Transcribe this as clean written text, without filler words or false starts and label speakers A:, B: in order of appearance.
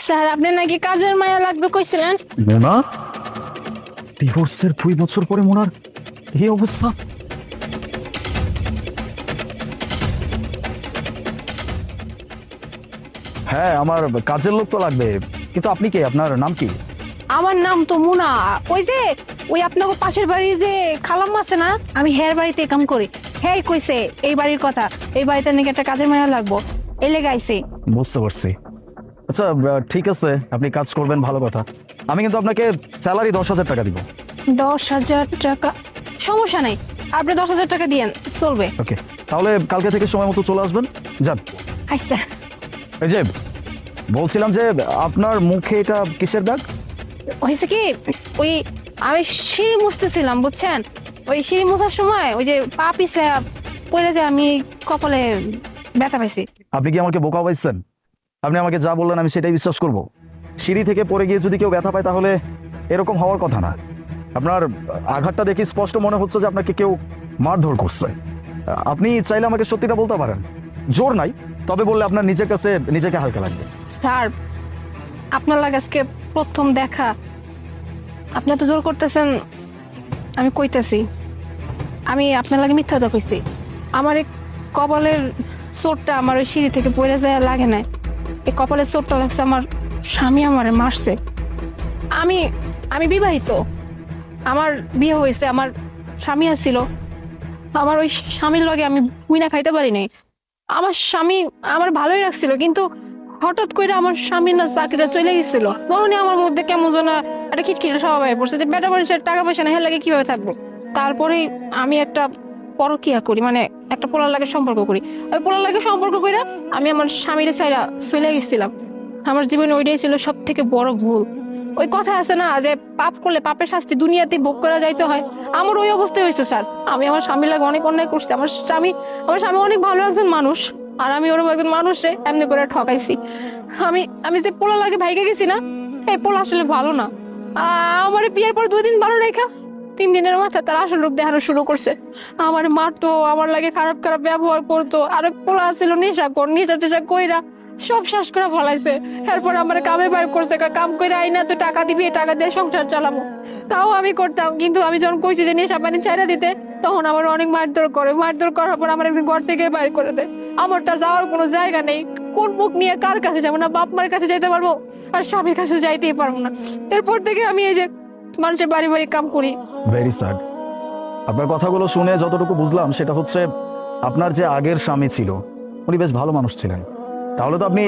A: Sir আপনি নাকি কাজের মায়া লাগবে কইছিলেন।
B: মোনা, ডিভোর্সের 2 বছর পরে মোনার এই অবস্থা। হ্যাঁ, আমার কাজের লোক তো লাগবে, কিন্তু আপনি কে? আপনার নাম কি?
A: আমার নাম তো মুনা। ওই যে ওই আপনাকে পাশের বাড়ি যে খালাম আছে না, আমি হের বাড়িতে কাম করি। হ্যাঁ কইছে এই বাড়ির কথা, এই বাড়িতে নাকি একটা কাজের মায়া লাগবো, এই লেগে আইছে।
B: বুঝতে পারছি। আচ্ছা, ঠিক আছে, আপনি কাজ করবেন, ভালো কথা। আমি কিন্তু আপনাকে স্যালারি 10,000 টাকা দিব।
A: 10,000 টাকা? সমস্যা নাই, আপনি 10,000 টাকা দিয়েন, চলবে।
B: ওকে, তাহলে কালকে থেকে সময় মতো চলে আসবেন। যান।
A: আচ্ছা।
B: এই যে বলছিলাম যে আপনার মুখে এটা কিসের দাগ?
A: হয়েছে কি, ওই আমি সিঁড়ি মুছতেছিলাম বুঝছেন, ওই সিঁড়ি মুছার সময় ওই যে পা পিছলে পড়ে যায়, আমি কপালে ব্যথা পাইছি।
B: আপনি কি আমাকে বোকা পাইছেন? আপনি আমাকে যা বললেন আমি সেটাই বিশ্বাস করব? সিঁড়ি থেকে পড়ে গিয়ে যদি কেউ ব্যথা পায় তাহলে এরকম হওয়ার কথা না। আপনার আঘাতটা দেখে স্পষ্ট মনে হচ্ছে যে আপনাকে কেউ মারধর করছে। আপনি চাইলে আমাকে সত্যিটা বলতে পারেন, জোর নাই, তবে বললে আপনার নিজের কাছে নিজেকে হালকা লাগবে।
A: স্যার আপনার লাগে আজকে প্রথম দেখা, আপনি তো জোর করতেছেন, আমি কইতেছি আমি আপনার লাগে মিথ্যা কথা কইছি। আমার এই কপালের চোটটা আমার ওই সিঁড়ি থেকে পড়ে যায় লাগে না, এই কপালের চোটটা লাগছে আমার স্বামী আমারে মারছে। আমি আমি বিবাহিত, আমার বিয়ে হয়েছে, আমার স্বামী আসছিল, আমার ওই স্বামীর লগে আমি বুইনা খাইতে পারি নাই। আমার স্বামী আমার ভালোই রাখছিল, কিন্তু হঠাৎ করে আমার স্বামীর না চাকরিটা চলে গেছিল, তখনই আমার মধ্যে কেমন যেন একটা খিটখিটে স্বভাব হয়ে পড়ছে যে বেটা মানুষের টাকা পয়সা না, হ্যাঁ লাগে কিভাবে থাকবো। তারপরেই আমি একটা পরকিয়া করি, মানে একটা পোলার লাগে সম্পর্ক করি। ওই পোলার লাগে সম্পর্ক কইরা আমি আমার স্বামীর ছাইরা চলে গেছিলাম। আমার জীবনে ওইটাই ছিল সব থেকে বড় ভুল। ওই কথা আছে না যে পাপ করলে পাপের শাস্তি দুনিয়াতে ভোগ করা যাইতে হয়, আমার ওই অবস্থা হয়েছে স্যার। আমি আমার স্বামীর লাগে অনেক অন্যায় করছি। আমার স্বামী অনেক ভালো একজন মানুষ, আর আমি ওরকম একজন মানুষে এমনি করে ঠকাইছি। আমি আমি যে পোলা লাগে ভাইকে গেছি না, এই পোলা আসলে ভালো না। আমার বিয়ের পর 2 দিন ভালো রেখা 3 দিনের মাথায় তার আসল রূপ দেখানো শুরু করছে। আমার মারতো, আমার লাগে খারাপ খারাপ ব্যবহার করতো, আর পোলা ছিল নেশা টেশা কইরা সব শেষ করে ফলাইছে। এরপর আমার কামে বাইর করছে, কাম করে আইনা তো টাকা দিবি, টাকা দিয়ে সংসার চালাবো। তাও আমি করতাম, কিন্তু আমি যখন কইছি যে নেশা পানি ছাইড়া দিতে, তখন আমার অনেক মারধর করে। মারধর করার পর আমার একদিন ঘর থেকে বাইর করে দেয়। আমার তার যাওয়ার কোনো জায়গা নেই, কোন মুখ নিয়ে কার কাছে যাবো, না বাপ মার কাছে যাইতে পারবো, আর স্বামীর কাছে যাইতেই পারবো না। এরপর থেকে আমি এই যে মানুষের বাড়ি বাড়ি কাম করি।
B: Very sad. আপনার কথাগুলো শুনে যতটুকু বুঝলাম সেটা হচ্ছে আপনার যে আগের স্বামী ছিল উনি বেশ ভালো মানুষ ছিলেন। তাহলে তো আপনি